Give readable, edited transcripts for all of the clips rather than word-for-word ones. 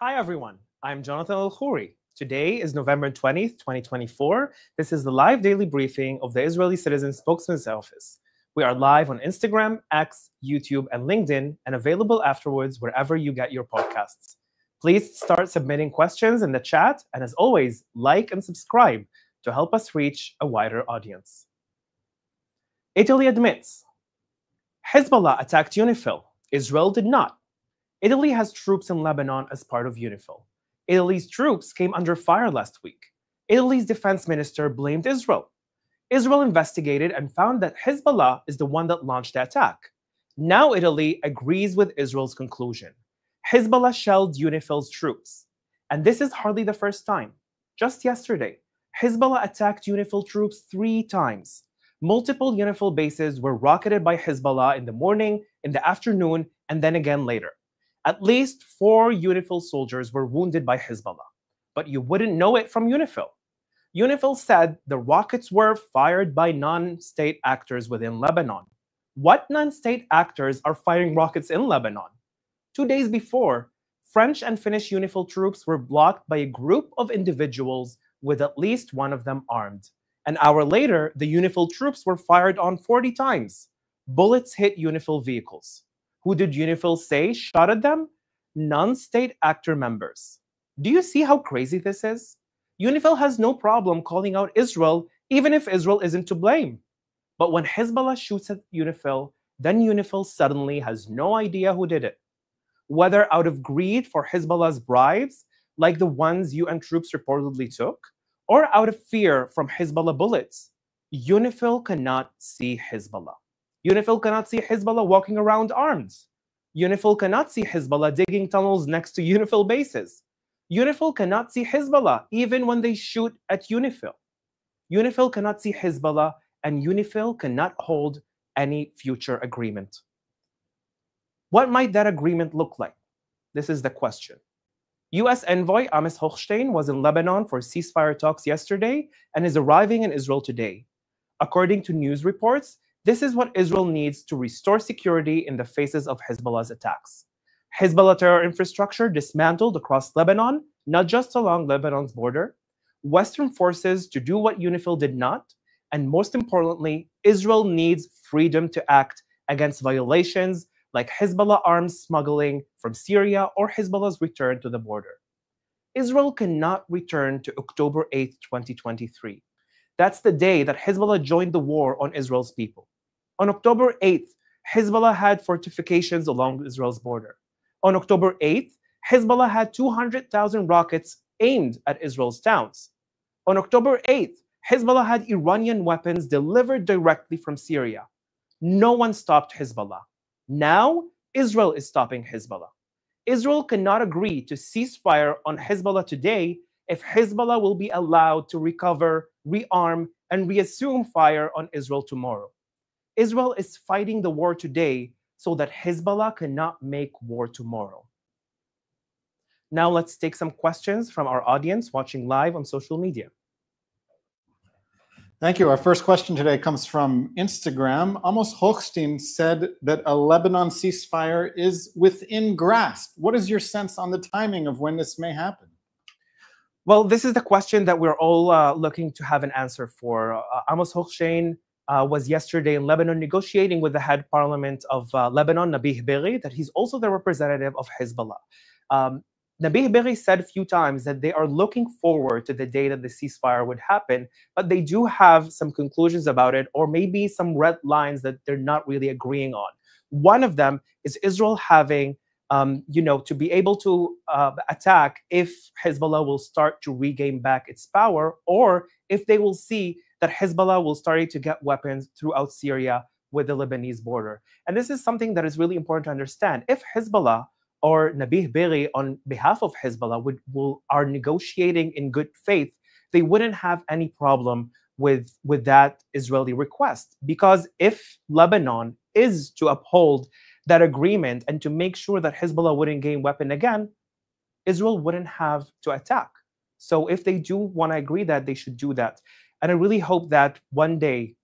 Hi everyone, I'm Jonathan Elkhoury. Today is November 20th, 2024. This is the live daily briefing of the Israeli Citizen Spokesman's Office. We are live on Instagram, X, YouTube, and LinkedIn, and available afterwards wherever you get your podcasts. Please start submitting questions in the chat, and as always, like and subscribe to help us reach a wider audience. Italy admits Hezbollah attacked UNIFIL. Israel did not. Italy has troops in Lebanon as part of UNIFIL. Italy's troops came under fire last week. Italy's defense minister blamed Israel. Israel investigated and found that Hezbollah is the one that launched the attack. Now Italy agrees with Israel's conclusion. Hezbollah shelled UNIFIL's troops. And this is hardly the first time. Just yesterday, Hezbollah attacked UNIFIL troops 3 times. Multiple UNIFIL bases were rocketed by Hezbollah in the morning, in the afternoon, and then again later. At least 4 UNIFIL soldiers were wounded by Hezbollah, but you wouldn't know it from UNIFIL. UNIFIL said the rockets were fired by non-state actors within Lebanon. What non-state actors are firing rockets in Lebanon? 2 days before, French and Finnish UNIFIL troops were blocked by a group of individuals with at least one of them armed. An hour later, the UNIFIL troops were fired on 40 times. Bullets hit UNIFIL vehicles. Who did UNIFIL say shot at them? Non-state actor members. Do you see how crazy this is? UNIFIL has no problem calling out Israel, even if Israel isn't to blame. But when Hezbollah shoots at UNIFIL, then UNIFIL suddenly has no idea who did it. Whether out of greed for Hezbollah's bribes, like the ones UN troops reportedly took, or out of fear from Hezbollah bullets, UNIFIL cannot see Hezbollah. UNIFIL cannot see Hezbollah walking around armed. UNIFIL cannot see Hezbollah digging tunnels next to UNIFIL bases. UNIFIL cannot see Hezbollah even when they shoot at UNIFIL. UNIFIL cannot see Hezbollah, and UNIFIL cannot hold any future agreement. What might that agreement look like? This is the question. U.S. envoy Amos Hochstein was in Lebanon for ceasefire talks yesterday and is arriving in Israel today. According to news reports, this is what Israel needs to restore security in the faces of Hezbollah's attacks. Hezbollah terror infrastructure dismantled across Lebanon, not just along Lebanon's border. Western forces to do what UNIFIL did not. And most importantly, Israel needs freedom to act against violations like Hezbollah arms smuggling from Syria or Hezbollah's return to the border. Israel cannot return to October 8, 2023. That's the day that Hezbollah joined the war on Israel's people. On October 8th, Hezbollah had fortifications along Israel's border. On October 8th, Hezbollah had 200,000 rockets aimed at Israel's towns. On October 8th, Hezbollah had Iranian weapons delivered directly from Syria. No one stopped Hezbollah. Now, Israel is stopping Hezbollah. Israel cannot agree to ceasefire on Hezbollah today if Hezbollah will be allowed to recover, rearm, and reassume fire on Israel tomorrow. Israel is fighting the war today so that Hezbollah cannot make war tomorrow. Now let's take some questions from our audience watching live on social media. Thank you. Our first question today comes from Instagram. Amos Hochstein said that a Lebanon ceasefire is within grasp. What is your sense on the timing of when this may happen? Well, this is the question that we're all looking to have an answer for. Amos Hochstein was yesterday in Lebanon negotiating with the head parliament of Lebanon, Nabih Berri, that he's also the representative of Hezbollah. Nabih Berri said a few times that they are looking forward to the day that the ceasefire would happen, but they do have some conclusions about it, or maybe some red lines that they're not really agreeing on. One of them is Israel having, to be able to attack if Hezbollah will start to regain back its power, or if they will see that Hezbollah will start to get weapons throughout Syria with the Lebanese border. And this is something that is really important to understand. If Hezbollah or Nabih Berri on behalf of Hezbollah are negotiating in good faith, they wouldn't have any problem with that Israeli request. Because if Lebanon is to uphold that agreement and to make sure that Hezbollah wouldn't gain weapon again, Israel wouldn't have to attack. So if they do want to agree that, they should do that. And I really hope that one day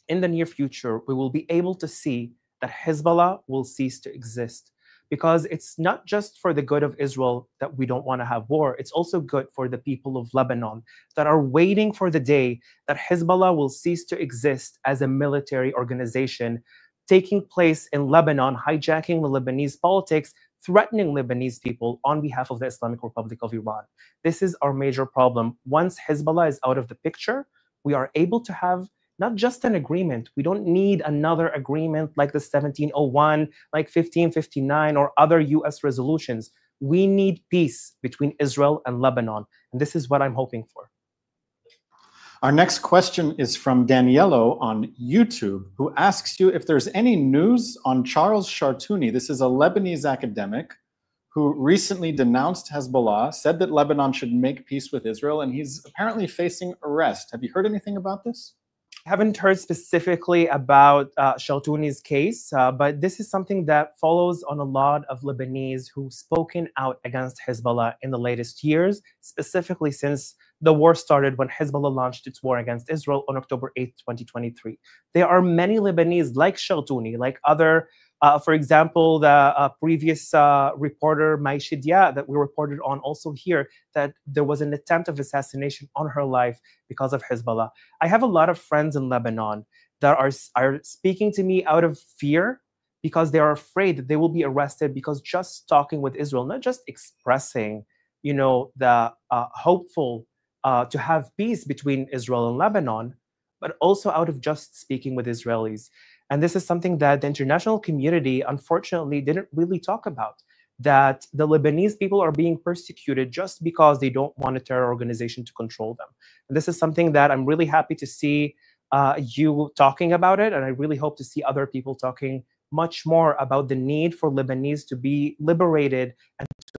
in the near future, we will be able to see that Hezbollah will cease to exist. because it's not just for the good of Israel that we don't want to have war. It's also good for the people of Lebanon that are waiting for the day that Hezbollah will cease to exist as a military organization, taking place in Lebanon, hijacking the Lebanese politics, threatening Lebanese people on behalf of the Islamic Republic of Iran. This is our major problem. Once Hezbollah is out of the picture, we are able to have not just an agreement. We don't need another agreement like the 1701, like 1559, or other US resolutions. We need peace between Israel and Lebanon. And this is what I'm hoping for. Our next question is from Daniello on YouTube, who asks you if there's any news on Charles Chartouni. This is a Lebanese academic who recently denounced Hezbollah, said that Lebanon should make peace with Israel, and he's apparently facing arrest. Have you heard anything about this? I haven't heard specifically about Chartouni's case, but this is something that follows on a lot of Lebanese who've spoken out against Hezbollah in the latest years, specifically since the war started when Hezbollah launched its war against Israel on October 8th, 2023. There are many Lebanese like Chartouni, like other, for example, the previous reporter, Maishidia, that we reported on also here, that there was an attempt of assassination on her life because of Hezbollah. I have a lot of friends in Lebanon that are speaking to me out of fear because they are afraid that they will be arrested because just talking with Israel, not just expressing, the hopeful to have peace between Israel and Lebanon, but also out of just speaking with Israelis. And this is something that the international community, unfortunately, didn't really talk about, that the Lebanese people are being persecuted just because they don't want a terror organization to control them. And this is something that I'm really happy to see you talking about it, and I really hope to see other people talking much more about the need for Lebanese to be liberated and to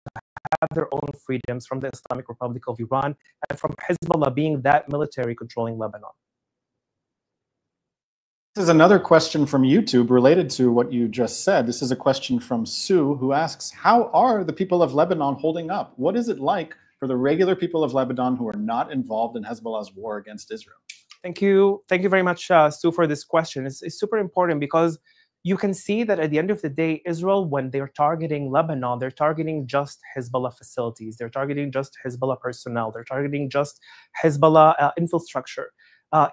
have their own freedoms from the Islamic Republic of Iran and from Hezbollah being that military controlling Lebanon. This is another question from YouTube related to what you just said. This is a question from Sue, who asks, how are the people of Lebanon holding up? What is it like for the regular people of Lebanon who are not involved in Hezbollah's war against Israel? Thank you. Thank you very much, Sue, for this question. It's super important because you can see that at the end of the day, Israel, when they're targeting Lebanon, they're targeting just Hezbollah facilities. They're targeting just Hezbollah personnel. They're targeting just Hezbollah infrastructure.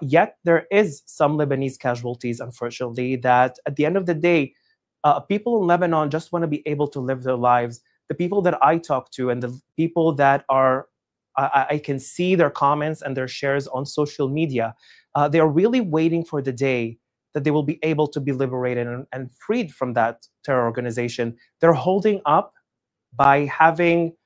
Yet there is some Lebanese casualties, unfortunately, that at the end of the day, people in Lebanon just want to be able to live their lives. The people that I talk to and the people that are, I can see their comments and their shares on social media, they are really waiting for the day that they will be able to be liberated and freed from that terror organization. They're holding up by having,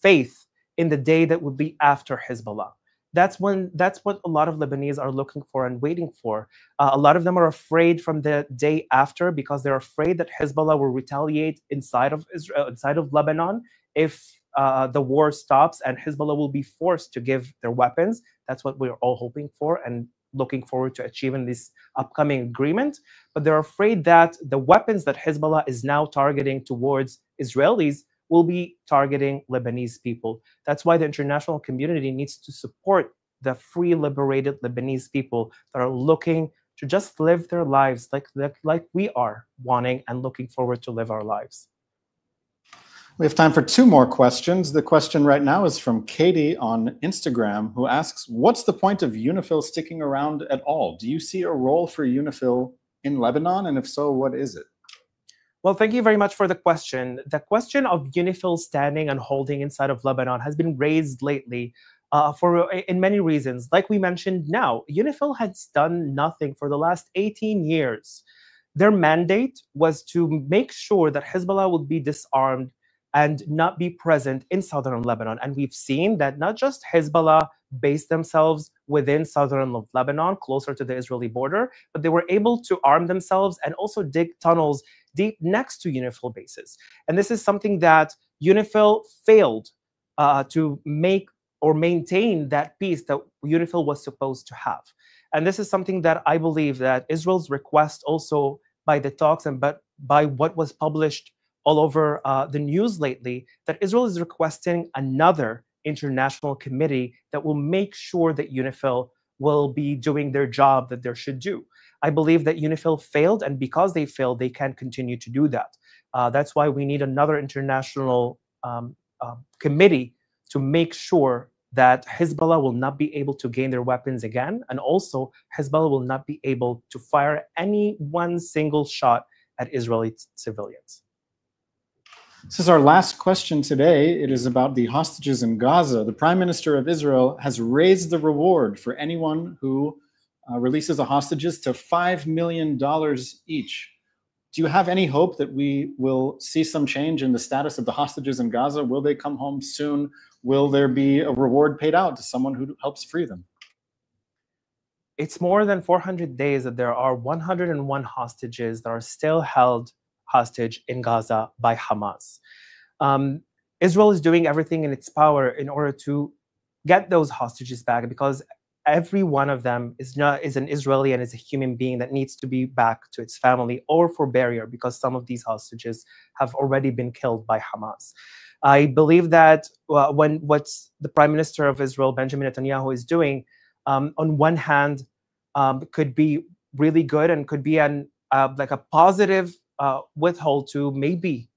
faith in the day that would be after Hezbollah. That's what a lot of Lebanese are looking for and waiting for. A lot of them are afraid from the day after because they're afraid that Hezbollah will retaliate inside of Israel, inside of Lebanon, if the war stops and Hezbollah will be forced to give their weapons. That's what we're all hoping for and looking forward to achieving this upcoming agreement. But they're afraid that the weapons that Hezbollah is now targeting towards Israelis will be targeting Lebanese people. That's why the international community needs to support the free, liberated Lebanese people that are looking to just live their lives like we are wanting and looking forward to live our lives. We have time for two more questions. The question right now is from Katie on Instagram, who asks, what's the point of UNIFIL sticking around at all? Do you see a role for UNIFIL in Lebanon? And if so, what is it? Well, thank you very much for the question. The question of UNIFIL standing and holding inside of Lebanon has been raised lately in many reasons. Like we mentioned now, UNIFIL has done nothing for the last 18 years. Their mandate was to make sure that Hezbollah would be disarmed and not be present in southern Lebanon. And we've seen that not just Hezbollah based themselves within southern Lebanon, closer to the Israeli border, but they were able to arm themselves and also dig tunnels deep next to UNIFIL bases. And this is something that UNIFIL failed to make or maintain that peace that UNIFIL was supposed to have. And this is something that I believe that Israel's request also by the talks and by what was published all over the news lately, that Israel is requesting another international committee that will make sure that UNIFIL will be doing their job that they should do. I believe that UNIFIL failed, and because they failed, they can't continue to do that. That's why we need another international committee to make sure that Hezbollah will not be able to gain their weapons again, and also Hezbollah will not be able to fire any one single shot at Israeli civilians. This is our last question today. It is about the hostages in Gaza. The Prime Minister of Israel has raised the reward for anyone who releases the hostages to $5 million each. Do you have any hope that we will see some change in the status of the hostages in Gaza? Will they come home soon? Will there be a reward paid out to someone who helps free them? It's more than 400 days that there are 101 hostages that are still held hostage in Gaza by Hamas. Israel is doing everything in its power in order to get those hostages back, because every one of them is an Israeli and is a human being that needs to be back to its family or for burial, because some of these hostages have already been killed by Hamas. I believe that what the Prime Minister of Israel, Benjamin Netanyahu, is doing, on one hand, could be really good and could be like a positive withhold to maybe,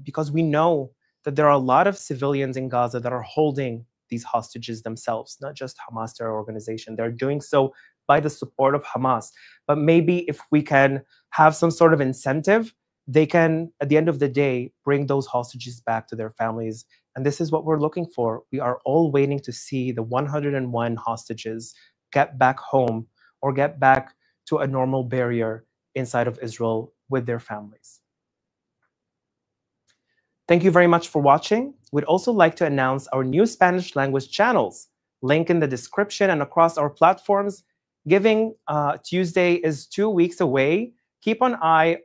because we know that there are a lot of civilians in Gaza that are holding these hostages themselves, not just Hamas terror organization. They're doing so by the support of Hamas. But maybe if we can have some sort of incentive, they can, at the end of the day, bring those hostages back to their families. And this is what we're looking for. We are all waiting to see the 101 hostages get back home or get back to a normal barrier inside of Israel with their families. Thank you very much for watching. We'd also like to announce our new Spanish language channels. Link in the description and across our platforms. Giving Tuesday is 2 weeks away. Keep an eye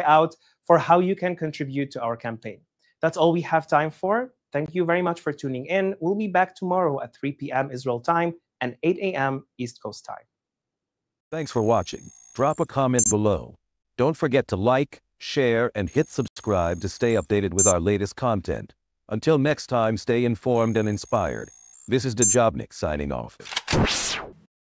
out for how you can contribute to our campaign. That's all we have time for. Thank you very much for tuning in. We'll be back tomorrow at 3 p.m. Israel time and 8 a.m. East Coast time. Thanks for watching. Drop a comment below. Don't forget to like, share, and hit subscribe to stay updated with our latest content. Until next time, stay informed and inspired. This is Djobnik signing off.